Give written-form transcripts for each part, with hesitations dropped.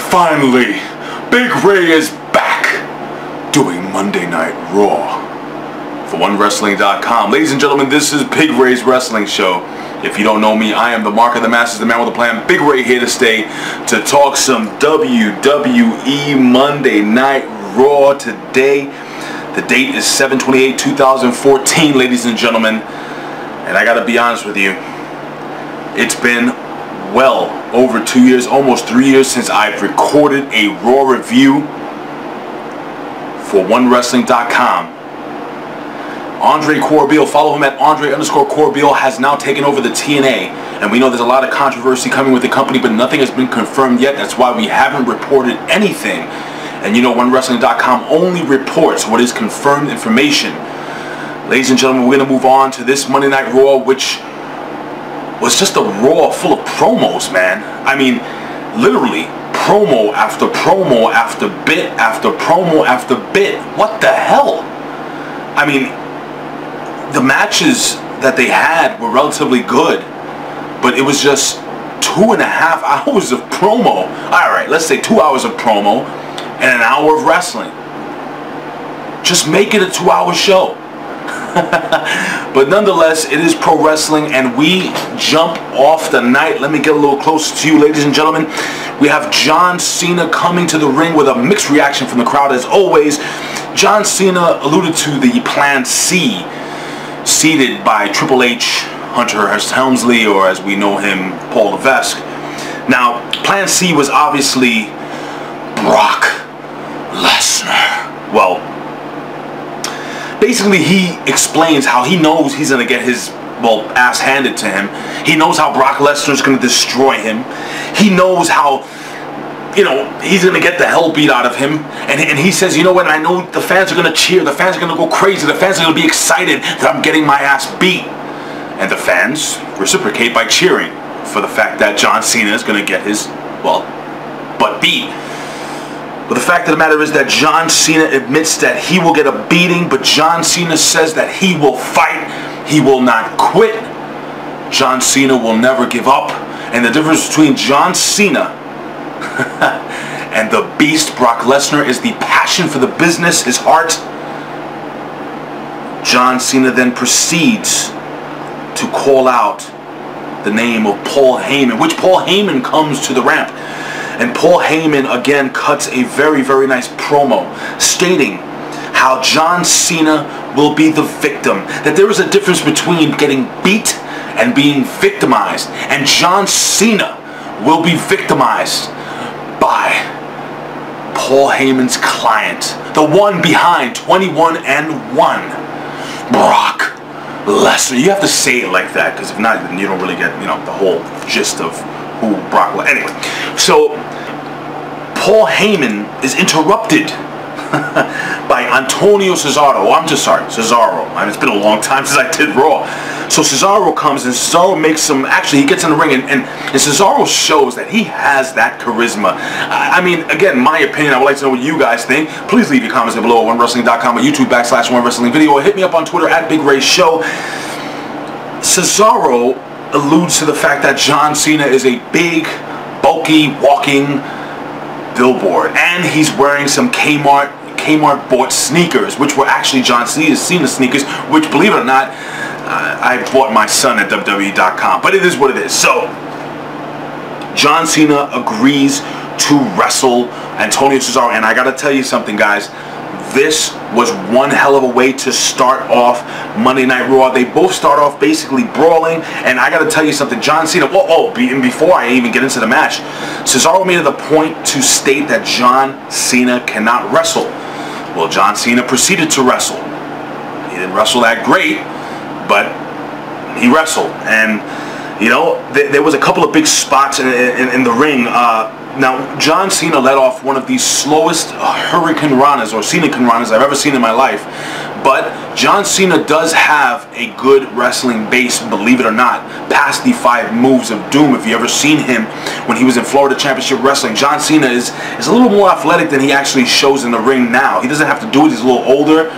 Finally, Big Ray is back doing Monday Night Raw for OneWrestling.com. Ladies and gentlemen, this is Big Ray's Wrestling Show. If you don't know me, I am the Mark of the Masses, the man with a plan. Big Ray here to stay to talk some WWE Monday Night Raw today. The date is 7/28/2014, ladies and gentlemen. And I gotta be honest with you, it's been well over 2 years, almost 3 years since I've recorded a Raw review for OneWrestling.com. Andre Corbeil, follow him at Andre_Corbeil, has now taken over the TNA. And we know there's a lot of controversy coming with the company, but nothing has been confirmed yet. That's why we haven't reported anything. And you know, OneWrestling.com only reports what is confirmed information. Ladies and gentlemen, we're going to move on to this Monday Night Raw, which was just a Raw full of promos, man. I mean, literally, promo after promo after bit after promo after bit. What the hell? I mean, the matches that they had were relatively good, but it was just 2.5 hours of promo. Alright, let's say 2 hours of promo and an hour of wrestling. Just make it a 2-hour show. But nonetheless, it is pro wrestling, and we jump off the night. Let me get a little closer to you, ladies and gentlemen. We have John Cena coming to the ring with a mixed reaction from the crowd as always. John Cena alluded to the Plan C, seated by Triple H, Hunter Hearst Helmsley, or as we know him, Paul Levesque. Now, Plan C was obviously Brock Lesnar. Well, basically, he explains how he knows he's going to get his, well, ass handed to him. He knows how Brock Lesnar is going to destroy him. He knows how, you know, he's going to get the hell beat out of him. And he says, you know what, I know the fans are going to cheer. The fans are going to go crazy. The fans are going to be excited that I'm getting my ass beat. And the fans reciprocate by cheering for the fact that John Cena is going to get his, well, butt beat. But the fact of the matter is that John Cena admits that he will get a beating, but John Cena says that he will fight. He will not quit. John Cena will never give up. And the difference between John Cena and the beast Brock Lesnar is the passion for the business, his heart. John Cena then proceeds to call out the name of Paul Heyman, which Paul Heyman comes to the ramp. And Paul Heyman again cuts a very, very nice promo stating how John Cena will be the victim. That there is a difference between getting beat and being victimized. And John Cena will be victimized by Paul Heyman's client. The one behind 21-1. Brock Lesnar. You have to say it like that, because if not, then you don't really get, you know, the whole gist of who Brock Lesnar. Anyway, so Paul Heyman is interrupted by Antonio Cesaro. Oh, I'm just sorry, Cesarro. I mean, it's been a long time since I did Raw. So Cesaro comes, and Cesaro makes some, actually he gets in the ring, and Cesaro shows that he has that charisma. I mean, again, my opinion, I would like to know what you guys think. Please leave your comments down below at OneWrestling.com or YouTube/OneWrestlingVideo, or hit me up on Twitter at Big Ray Show. Cesaro alludes to the fact that John Cena is a big, bulky, walking billboard, and he's wearing some Kmart bought sneakers, which were actually John Cena sneakers, which, believe it or not, I bought my son at WWE.com, but it is what it is. So John Cena agrees to wrestle Antonio Cesaro, and I gotta tell you something, guys. This was one hell of a way to start off Monday Night Raw. They both start off basically brawling, and I got to tell you something. John Cena, before I even get into the match, Cesaro made it a point to state that John Cena cannot wrestle. Well, John Cena proceeded to wrestle. He didn't wrestle that great, but he wrestled. And, you know, there was a couple of big spots in the ring. Now, John Cena led off one of the slowest Hurricane Ranas or Cena Ranas I've ever seen in my life. But John Cena does have a good wrestling base, believe it or not, past the 5 moves of doom. If you ever seen him when he was in Florida Championship Wrestling, John Cena is a little more athletic than he actually shows in the ring now. He doesn't have to do it. He's a little older,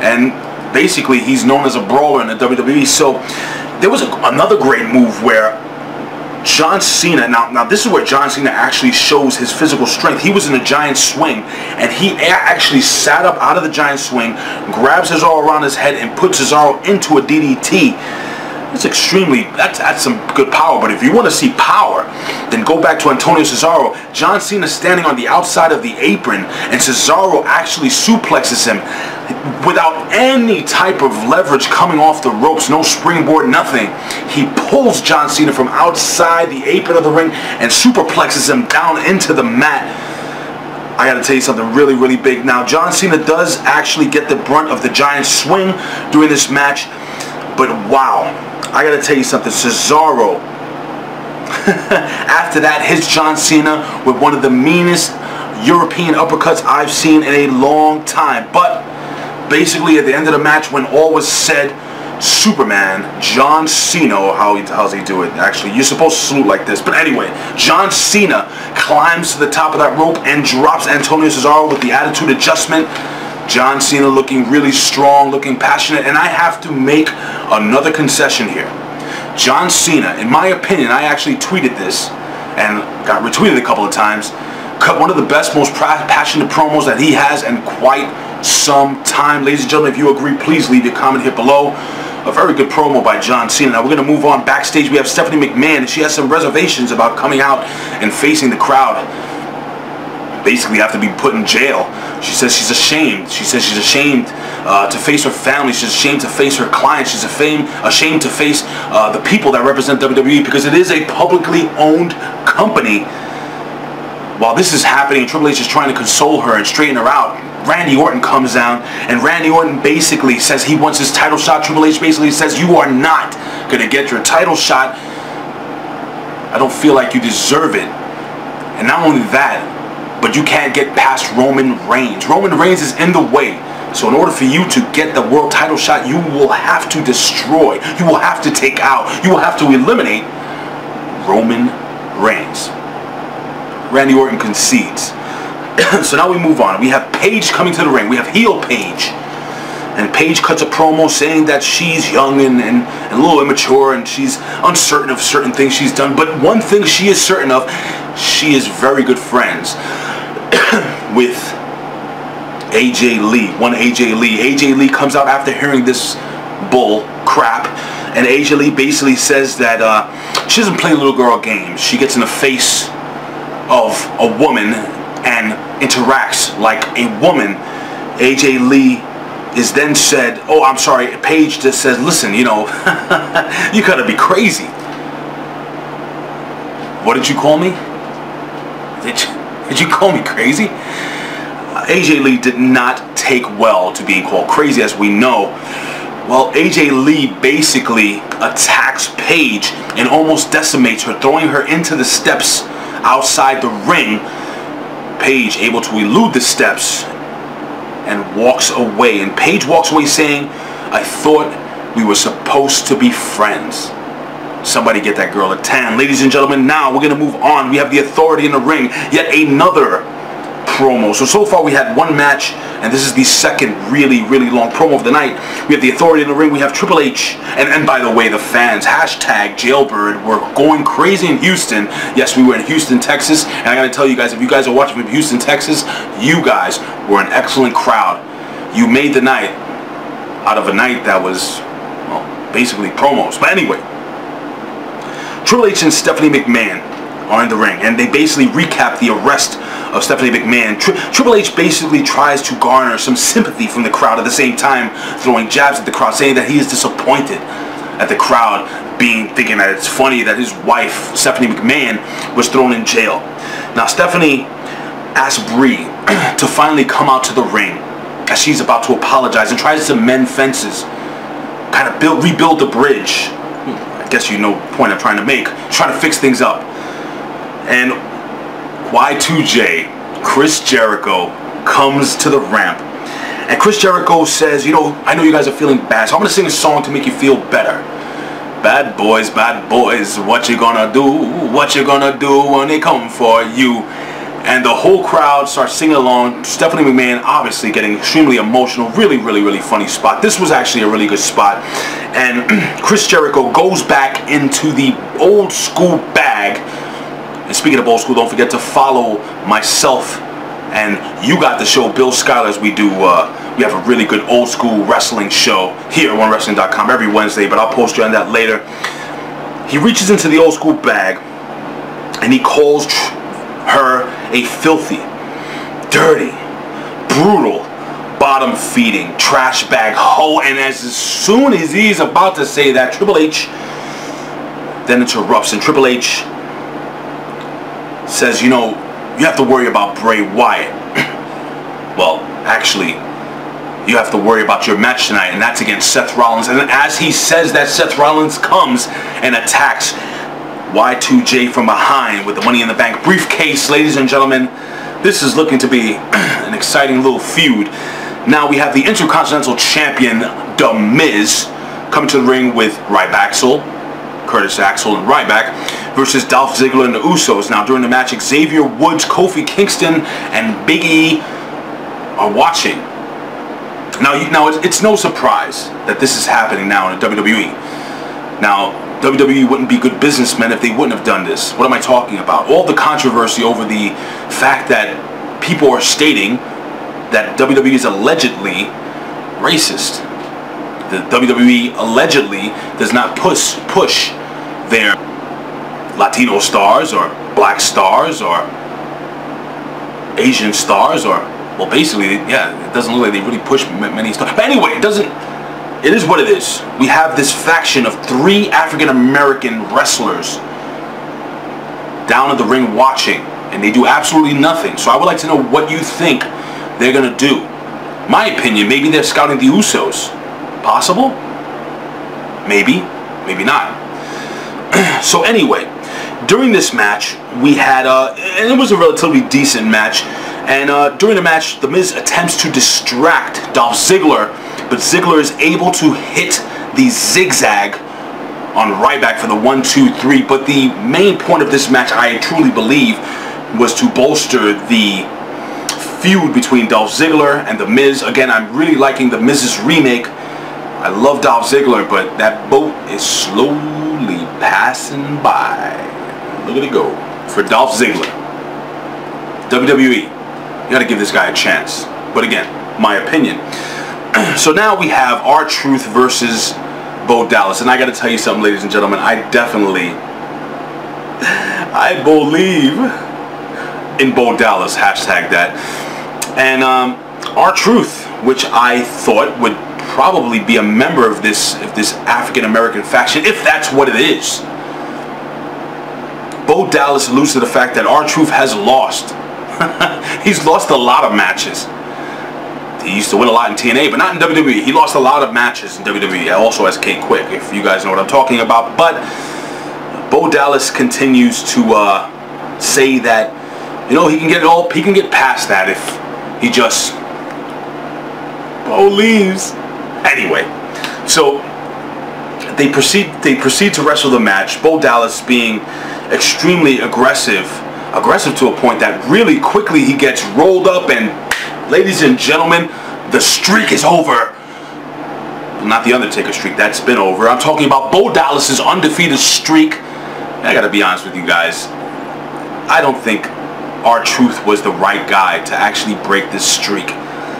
and basically he's known as a brawler in the WWE. So there was another great move where John Cena, now this is where John Cena actually shows his physical strength. He was in a giant swing, and he actually sat up out of the giant swing, grabs Cesaro around his head, and puts Cesaro into a DDT. That's some good power. But if you want to see power, then go back to Antonio Cesaro. John Cena standing on the outside of the apron, and Cesaro actually suplexes him without any type of leverage coming off the ropes, no springboard, nothing. He pulls John Cena from outside the apron of the ring and superplexes him down into the mat. I gotta tell you something really, really big. Now, John Cena does actually get the brunt of the giant swing during this match, but wow, I gotta tell you something. Cesaro, after that, hits John Cena with one of the meanest European uppercuts I've seen in a long time. But basically, at the end of the match, when all was said, Superman, John Cena, how's he do it? Actually, you're supposed to salute like this. But anyway, John Cena climbs to the top of that rope and drops Antonio Cesaro with the attitude adjustment. John Cena looking really strong, looking passionate. And I have to make another concession here. John Cena, in my opinion, I actually tweeted this and got retweeted a couple of times, cut one of the best, most passionate promos that he has in quite some time. Ladies and gentlemen, if you agree, please leave your comment here below. A very good promo by John Cena. Now we're going to move on. Backstage we have Stephanie McMahon, and she has some reservations about coming out and facing the crowd. Basically have to be put in jail. She says she's ashamed. She says she's ashamed to face her family. She's ashamed to face her clients. She's ashamed to face the people that represent WWE, because it is a publicly owned company. While this is happening, Triple H is trying to console her and straighten her out. Randy Orton comes down, and Randy Orton basically says he wants his title shot. Triple H basically says, you are not going to get your title shot. I don't feel like you deserve it. And not only that, but you can't get past Roman Reigns. Roman Reigns is in the way. So in order for you to get the world title shot, you will have to destroy, you will have to take out, you will have to eliminate Roman Reigns. Randy Orton concedes. So now we move on. We have Paige coming to the ring. We have heel Paige. And Paige cuts a promo saying that she's young and a little immature, and she's uncertain of certain things she's done. But one thing she is certain of, she is very good friends with AJ Lee. One AJ Lee. AJ Lee comes out after hearing this bull crap, and AJ Lee basically says that she doesn't play little girl games. She gets in the face of a woman and interacts like a woman. AJ Lee is then said, oh, I'm sorry, Paige just says, listen, you know, you gotta be crazy. What did you call me? Did you call me crazy? AJ Lee did not take well to being called crazy, as we know. Well, AJ Lee basically attacks Paige and almost decimates her, throwing her into the steps outside the ring. Paige able to elude the steps and walks away. And Paige walks away saying, I thought we were supposed to be friends. Somebody get that girl a tan. Ladies and gentlemen, now we're going to move on. We have the Authority in the ring. Yet another promo. So far we had one match, and this is the second really, really long promo of the night. We have the Authority in the ring. We have Triple H. And by the way, the fans, hashtag Jailbird, were going crazy in Houston. Yes, we were in Houston, Texas. And I got to tell you guys, if you guys are watching from Houston, Texas, you guys were an excellent crowd. You made the night out of a night that was, well, basically promos. But anyway, Triple H and Stephanie McMahon are in the ring, and they basically recap the arrest of Stephanie McMahon. Triple H basically tries to garner some sympathy from the crowd, at the same time throwing jabs at the crowd, saying that he is disappointed at the crowd thinking that it's funny that his wife, Stephanie McMahon, was thrown in jail. Now Stephanie asks Brie to finally come out to the ring as she's about to apologize and tries to mend fences, kind of rebuild the bridge. I guess you know the point I'm trying to make. Trying to fix things up. And Y2J, Chris Jericho, comes to the ramp. And Chris Jericho says, you know, I know you guys are feeling bad, so I'm going to sing a song to make you feel better. Bad boys, what you gonna do? What you gonna do when they come for you? And the whole crowd starts singing along. Stephanie McMahon obviously getting extremely emotional. Really, really, really funny spot. This was actually a really good spot. And Chris Jericho goes back into the old school bag. And speaking of old school, don't forget to follow myself and You Got the Show, Bill Schuyler, as we do. We have a really good old school wrestling show here at OneWrestling.com every Wednesday, but I'll post you on that later. He reaches into the old school bag and he calls her a filthy, dirty, brutal, bottom-feeding, trash bag hoe. And as soon as he's about to say that, Triple H then interrupts, and Triple H says, you know, you have to worry about Bray Wyatt. Well, actually, you have to worry about your match tonight, and that's against Seth Rollins. And as he says that, Seth Rollins comes and attacks Y2J from behind with the Money in the Bank briefcase. Ladies and gentlemen, this is looking to be an exciting little feud. Now we have the Intercontinental Champion, The Miz, coming to the ring with Rybaxel, Curtis Axel and Ryback, versus Dolph Ziggler and the Usos. Now during the match, Xavier Woods, Kofi Kingston, and Big E are watching. Now it's no surprise that this is happening now in the WWE. Now, WWE wouldn't be good businessmen if they wouldn't have done this. What am I talking about? All the controversy over the fact that people are stating that WWE is allegedly racist. The WWE allegedly does not push their Latino stars or black stars or Asian stars, or, well, basically, yeah, it doesn't look like they really push many stars. But anyway, it is what it is. We have this faction of 3 African-American wrestlers down at the ring watching, and they do absolutely nothing. So I would like to know what you think they're going to do. My opinion, maybe they're scouting the Usos. Possible? Maybe. Maybe not. So anyway, during this match, we had, and it was a relatively decent match, and during the match, The Miz attempts to distract Dolph Ziggler, but Ziggler is able to hit the zigzag on Ryback for the 1-2-3. But the main point of this match, I truly believe, was to bolster the feud between Dolph Ziggler and The Miz. Again, I'm really liking The Miz's remake. I love Dolph Ziggler, but that boat is slowly passing by. Look at it go. For Dolph Ziggler. WWE, you gotta give this guy a chance. But again, my opinion. So now we have R-Truth versus Bo Dallas. And I gotta tell you something, ladies and gentlemen. I believe in Bo Dallas. Hashtag that. And R-Truth, which I thought would probably be a member of this African-American faction, if that's what it is. Bo Dallas alludes to the fact that R-Truth has lost. He's lost a lot of matches. He used to win a lot in TNA, but not in WWE. He lost a lot of matches in WWE, also as K Quick, if you guys know what I'm talking about. But Bo Dallas continues to say that, you know, he can get past that if he just leaves. Anyway, so they proceed to wrestle the match. Bo Dallas being extremely aggressive to a point that really quickly he gets rolled up, and ladies and gentlemen, the streak is over. Not the Undertaker streak, that's been over. I'm talking about Bo Dallas's undefeated streak. I gotta be honest with you guys, I don't think R-Truth was the right guy to actually break this streak.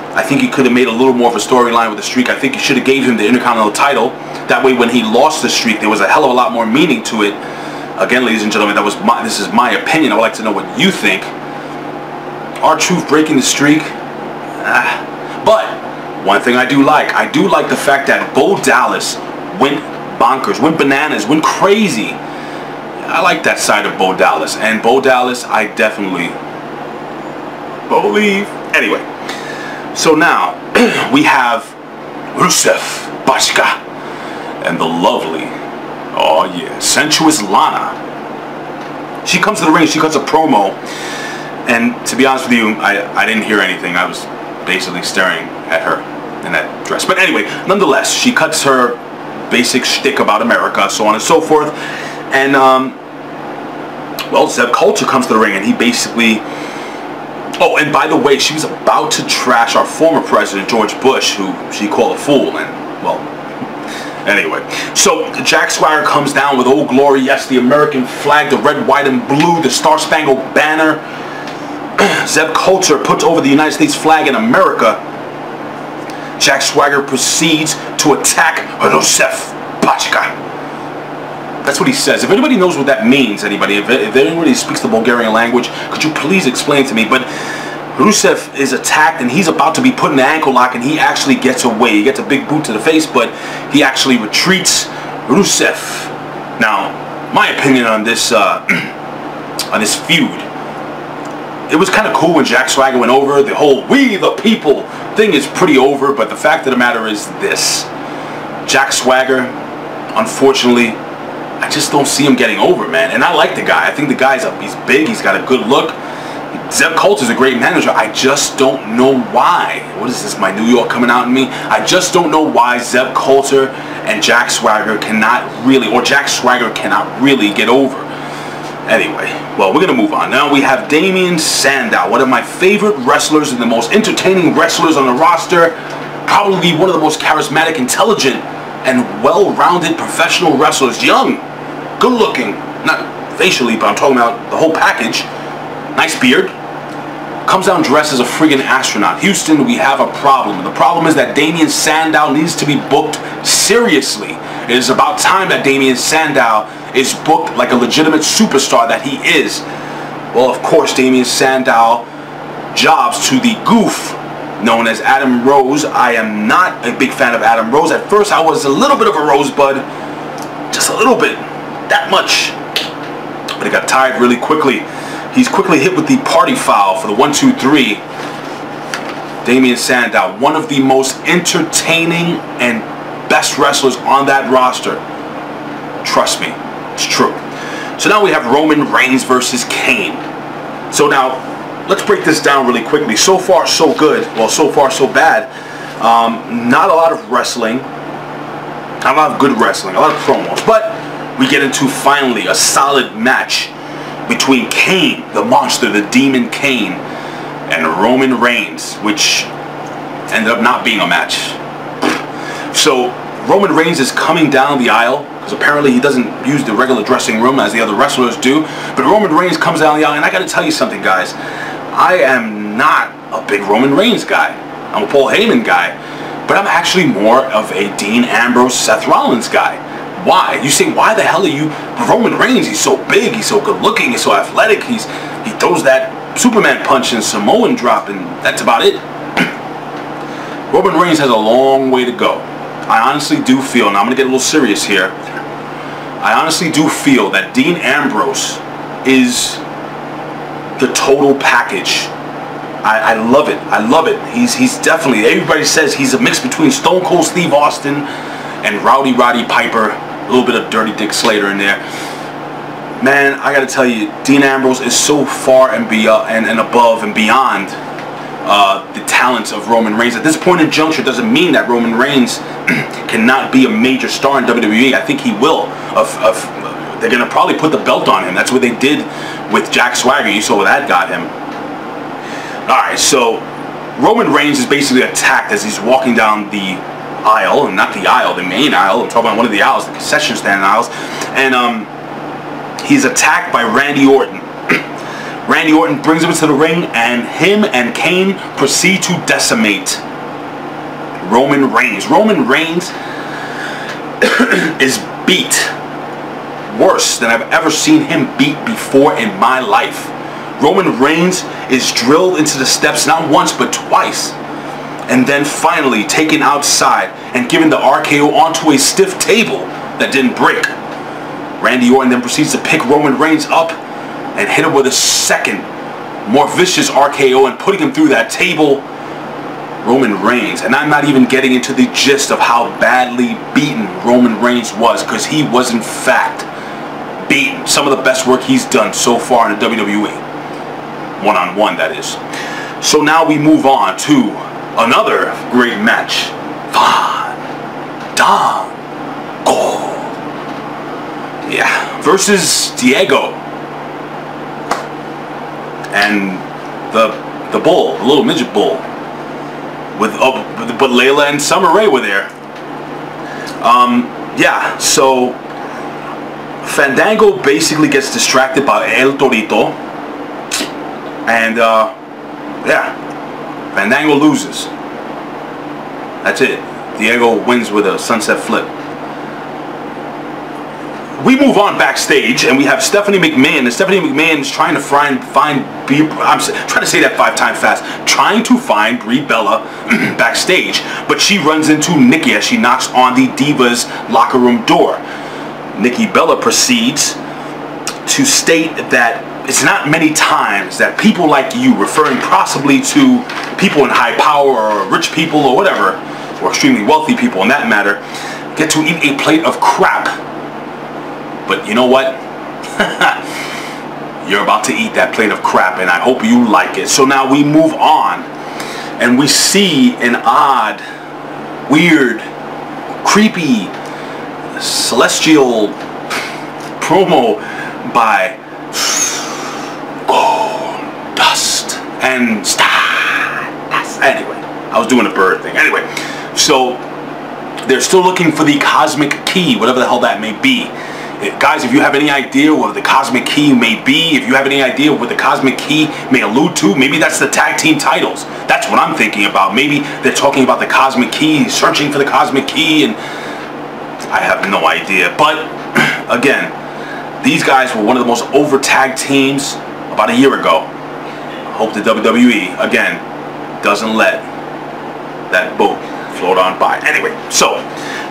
I think he could have made a little more of a storyline with the streak. I think he should have gave him the Intercontinental title. That way when he lost the streak, there was a hell of a lot more meaning to it. Again, ladies and gentlemen, this is my opinion. I would like to know what you think. R-Truth breaking the streak. But one thing I do like the fact that Bo Dallas went bonkers, went bananas, went crazy. I like that side of Bo Dallas. And Bo Dallas, I definitely believe. Anyway, so now we have Rusev Bashka and the lovely, oh yeah, sensuous Lana. She comes to the ring, she cuts a promo, and to be honest with you, I didn't hear anything. I was basically staring at her in that dress. But anyway, nonetheless, she cuts her basic shtick about America, so on and so forth. And well, Zeb Coulter comes to the ring, and he basically, oh, and by the way, she was about to trash our former president, George Bush, who she called a fool. And well, Anyway, so Jack Swagger comes down with Old Glory. Yes, the American flag, the red, white, and blue, the Star Spangled Banner. Zeb Coulter puts over the United States flag in America. Jack Swagger proceeds to attack Rusev Pachka. That's what he says. If anybody knows what that means, if anybody speaks the Bulgarian language, could you please explain to me? But Rusev is attacked and he's about to be put in the ankle lock, and he actually gets away. He gets a big boot to the face, but he actually retreats Rusev. Now, my opinion on this on this feud, it was kind of cool when Jack Swagger went over. The whole "we the people" thing is pretty over, but the fact of the matter is this: Jack Swagger, unfortunately, I just don't see him getting over, man. And I like the guy. I think the guy's he's big. He's got a good look. Zeb Coulter's a great manager. I just don't know why. What is this, my New York coming out in me? I just don't know why Zeb Coulter and Jack Swagger cannot really, or Jack Swagger cannot really get over. Anyway, well, we're going to move on. Now we have Damien Sandow, one of my favorite wrestlers and the most entertaining wrestlers on the roster. Probably one of the most charismatic, intelligent, and well-rounded professional wrestlers. Young, good-looking, not facially, but I'm talking about the whole package. Nice beard. Comes down dressed as a friggin' astronaut. Houston, we have a problem. The problem is that Damien Sandow needs to be booked seriously. It is about time that Damien Sandow is booked like a legitimate superstar that he is. Well, of course, Damien Sandow jobs to the goof known as Adam Rose. I am not a big fan of Adam Rose. At first, I was a little bit of a rosebud. Just a little bit. That much. But he got tired really quickly. He's quickly hit with the party foul for the 1-2-3. Damien Sandow, one of the most entertaining and best wrestlers on that roster. Trust me, it's true. So now we have Roman Reigns versus Kane. So now, let's break this down really quickly. So far, so good. Well, so far, so bad. Not a lot of wrestling. Not a lot of good wrestling. A lot of promos. But we get into, finally, a solid match between Kane, the monster, the demon Kane, and Roman Reigns, which ended up not being a match. So Roman Reigns is coming down the aisle, because apparently he doesn't use the regular dressing room as the other wrestlers do. But Roman Reigns comes down the aisle, and I got to tell you something, guys. I am not a big Roman Reigns guy. I'm a Paul Heyman guy. But I'm actually more of a Dean Ambrose, Seth Rollins guy. Why? You say, why the hell are you? Roman Reigns, he's so big, he's so good looking, he's so athletic, he throws that Superman punch and Samoan drop, and that's about it. Roman Reigns has a long way to go. I honestly do feel, and I'm going to get a little serious here, I honestly do feel that Dean Ambrose is the total package. I love it. I love it. He's definitely, everybody says he's a mix between Stone Cold Steve Austin and Rowdy Roddy Piper. A little bit of Dirty Dick Slater in there. Man, I gotta tell you, Dean Ambrose is so far and above and beyond the talents of Roman Reigns. At this point in juncture, doesn't mean that Roman Reigns cannot be a major star in WWE. I think he will. They're gonna probably put the belt on him. That's what they did with Jack Swagger. You saw what that got him. Alright, so Roman Reigns is basically attacked as he's walking down the aisle, and not the aisle, the main aisle. I'm talking about one of the aisles, the concession stand aisles, and he's attacked by Randy Orton. Randy Orton brings him into the ring, and him and Kane proceed to decimate Roman Reigns. Roman Reigns is beat worse than I've ever seen him beat before in my life. Roman Reigns is drilled into the steps not once but twice, and then finally taken outside and given the RKO onto a stiff table that didn't break. Randy Orton then proceeds to pick Roman Reigns up and hit him with a second, more vicious RKO, and putting him through that table. Roman Reigns, and I'm not even getting into the gist of how badly beaten Roman Reigns was, because he was in fact beaten. Some of the best work he's done so far in the WWE. One-on-one, that is. So now we move on to another great match. Fandango. Yeah, versus Diego. And the bull, the little midget bull. But Layla and Summer Rae were there. yeah, so Fandango basically gets distracted by El Torito, and yeah, Fandango loses. That's it. Diego wins with a sunset flip. We move on backstage, and we have Stephanie McMahon. And Stephanie McMahon is trying to find Brie. I'm trying to say that 5 times fast. Trying to find Brie Bella backstage, but she runs into Nikki as she knocks on the Divas locker room door. Nikki Bella proceeds to state that it's not many times that people like you, referring possibly to people in high power or rich people or whatever, or extremely wealthy people in that matter, get to eat a plate of crap. But you know what? You're about to eat that plate of crap, and I hope you like it. So now we move on, and we see an odd, weird, creepy, celestial promo by Goldust and Stardust. Anyway, I was doing a bird thing. Anyway, so they're still looking for the cosmic key, whatever the hell that may be. Guys, if you have any idea what the cosmic key may be, if you have any idea what the cosmic key may allude to, maybe that's the tag team titles. That's what I'm thinking about. Maybe they're talking about the cosmic key, searching for the cosmic key, and I have no idea. But again, these guys were one of the most over tag teams about a year ago. I hope the WWE, again, doesn't let that boat float on by. Anyway, so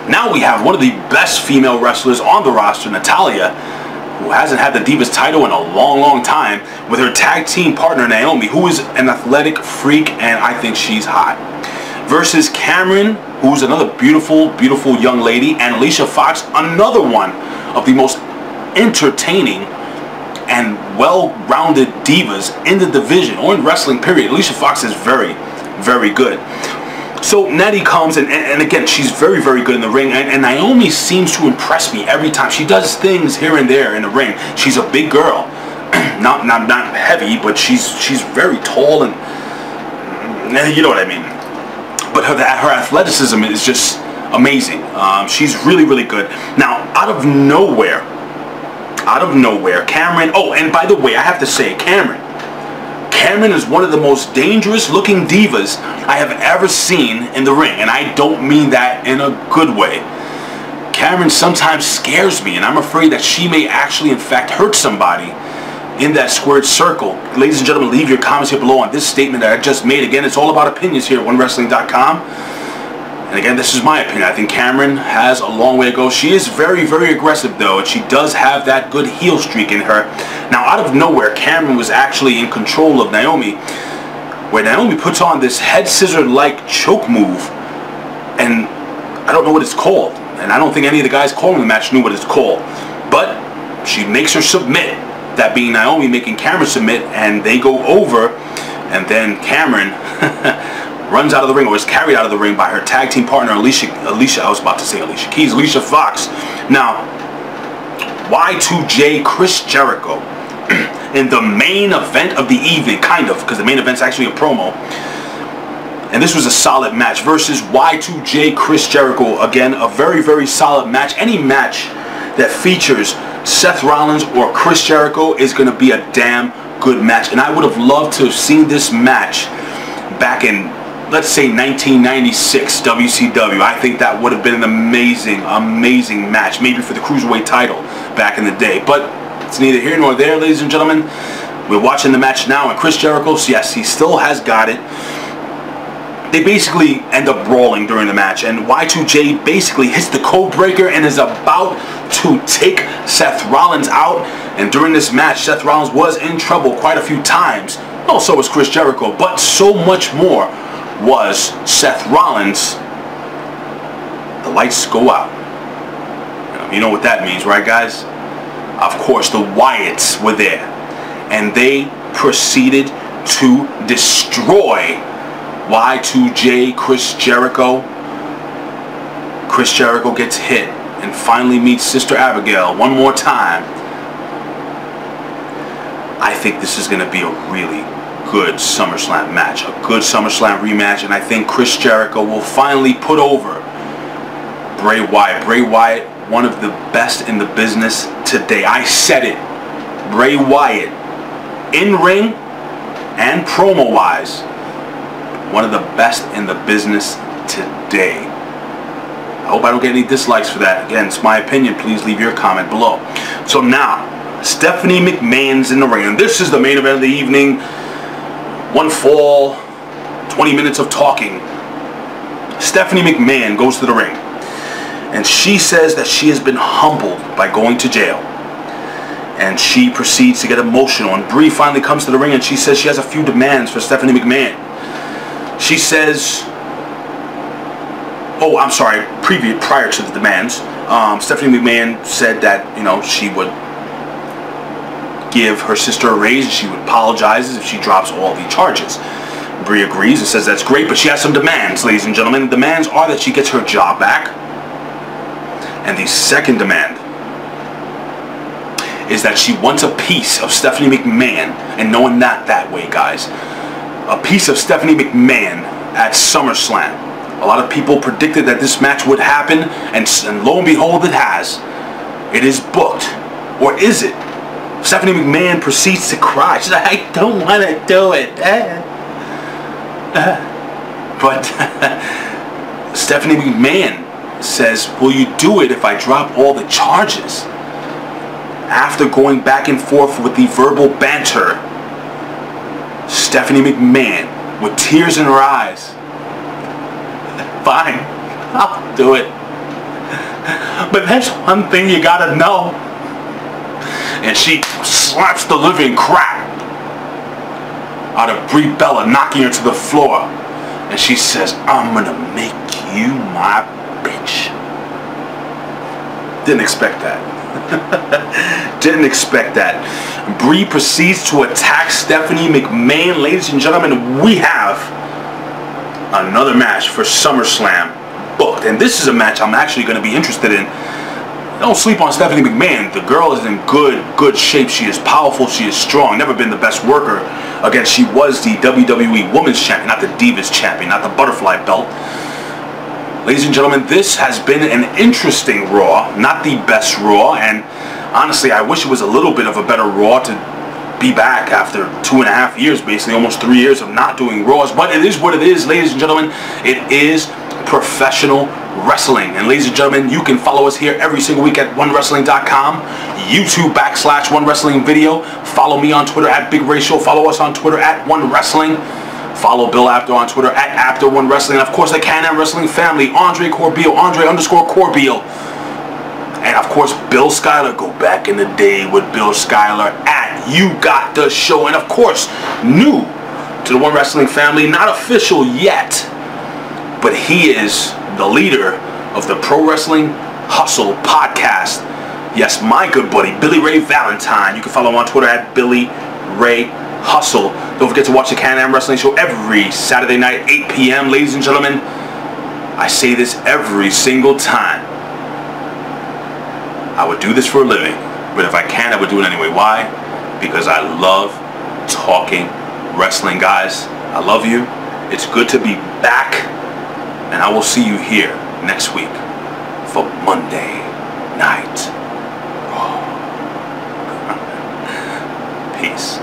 now we have one of the best female wrestlers on the roster, Natalya, who hasn't had the Divas title in a long time, with her tag team partner Naomi, who is an athletic freak, and I think she's hot, versus Cameron, who's another beautiful young lady, and Alicia Fox, another one of the most entertaining and well-rounded divas in the division, or in wrestling period. Alicia Fox is very good. So Natty comes, and again, she's very good in the ring, and Naomi seems to impress me every time. She does things here and there in the ring. She's a big girl, not heavy, but she's very tall, and you know what I mean. But her athleticism is just amazing. She's really good. Now, out of nowhere, Cameron. Oh, and by the way, I have to say, Cameron is one of the most dangerous looking divas I have ever seen in the ring, and I don't mean that in a good way. Cameron sometimes scares me, and I'm afraid that she may actually in fact hurt somebody in that squared circle. Ladies and gentlemen, leave your comments here below on this statement that I just made. Again, it's all about opinions here at OneWrestling.com. And again, this is my opinion. I think Cameron has a long way to go. She is very aggressive, though, and she does have that good heel streak in her. Now, out of nowhere, Cameron was actually in control of Naomi, where Naomi puts on this head scissor-like choke move, and I don't know what it's called, and I don't think any of the guys calling the match knew what it's called, but she makes her submit, that being Naomi making Cameron submit, and they go over, and then Cameron runs out of the ring, or is carried out of the ring by her tag team partner, Alicia, I was about to say Alicia Keys, Alicia Fox. Now, Y2J Chris Jericho, in the main event of the evening, kind of, because the main event's actually a promo, and this was a solid match, versus Y2J Chris Jericho. Again, a very solid match. Any match that features Seth Rollins or Chris Jericho is going to be a damn good match, and I would have loved to have seen this match back in, let's say, 1996 WCW. I think that would have been an amazing match, maybe for the Cruiserweight title back in the day. But it's neither here nor there, ladies and gentlemen. We're watching the match now, and Chris Jericho, yes, he still has got it. They basically end up brawling during the match, and Y2J basically hits the code breaker and is about to take Seth Rollins out. And during this match, Seth Rollins was in trouble quite a few times. Oh, so was Chris Jericho, but so much more was Seth Rollins. The lights go out. You know what that means, right, guys? Of course, the Wyatts were there, and they proceeded to destroy Y2J Chris Jericho. Chris Jericho gets hit and finally meets Sister Abigail one more time. I think this is going to be a really good SummerSlam match, a good SummerSlam rematch, and I think Chris Jericho will finally put over Bray Wyatt. Bray Wyatt one of the best in the business today. I said it. Bray Wyatt, in ring and promo wise, one of the best in the business today. I hope I don't get any dislikes for that. Again, it's my opinion. Please leave your comment below. So now, Stephanie McMahon's in the ring. And this is the main event of the evening. One fall, 20 minutes of talking. Stephanie McMahon goes to the ring. And she says that she has been humbled by going to jail. And she proceeds to get emotional. And Brie finally comes to the ring and she says she has a few demands for Stephanie McMahon. She says... Oh, I'm sorry. Prior to the demands, Stephanie McMahon said that, you know, she would give her sister a raise and she would apologize if she drops all the charges. Brie agrees and says that's great, but she has some demands, ladies and gentlemen. The demands are that she gets her job back. And the second demand is that she wants a piece of Stephanie McMahon, and knowing that way, guys, a piece of Stephanie McMahon at SummerSlam. A lot of people predicted that this match would happen, and lo and behold, it has. It is booked. Or is it? Stephanie McMahon proceeds to cry. She's like, I don't want to do it. But Stephanie McMahon says, will you do it if I drop all the charges? After going back and forth with the verbal banter, Stephanie McMahon, with tears in her eyes, fine, I'll do it. But there's one thing you gotta know. And she slaps the living crap out of Brie Bella, knocking her to the floor. And she says, I'm gonna make you my bitch. Didn't expect that. Didn't expect that. Brie proceeds to attack Stephanie McMahon. Ladies and gentlemen, we have another match for SummerSlam booked, and this is a match I'm actually going to be interested in. Don't sleep on Stephanie McMahon. The girl is in good shape. She is powerful. She is strong. Never been the best worker. Again, she was the WWE Women's Champion, not the Divas Champion, not the Butterfly Belt. Ladies and gentlemen, this has been an interesting Raw, not the best Raw, and honestly, I wish it was a little bit of a better Raw to be back after 2.5 years, basically almost 3 years of not doing Raws. But it is what it is, ladies and gentlemen. It is professional wrestling. And ladies and gentlemen, you can follow us here every single week at OneWrestling.com, YouTube /OneWrestlingVideo. Follow me on Twitter at Big Ray Show. Follow us on Twitter at OneWrestling. Follow Bill Apter on Twitter at Apter1Wrestling. And of course, the Can-Am Wrestling family, Andre Corbeil, Andre_Corbeil. And of course, Bill Schuyler. Go back in the day with Bill Schuyler at You Got the Show. And of course, new to the One Wrestling family, not official yet, but he is the leader of the Pro Wrestling Hustle podcast. Yes, my good buddy, Billy Ray Valentine. You can follow him on Twitter at Billy Ray Hustle. Don't forget to watch the Can-Am Wrestling Show every Saturday night, 8 p.m. Ladies and gentlemen, I say this every single time. I would do this for a living, but if I can, I would do it anyway. Why? Because I love talking wrestling, guys. I love you. It's good to be back, and I will see you here next week for Monday Night Raw. Peace.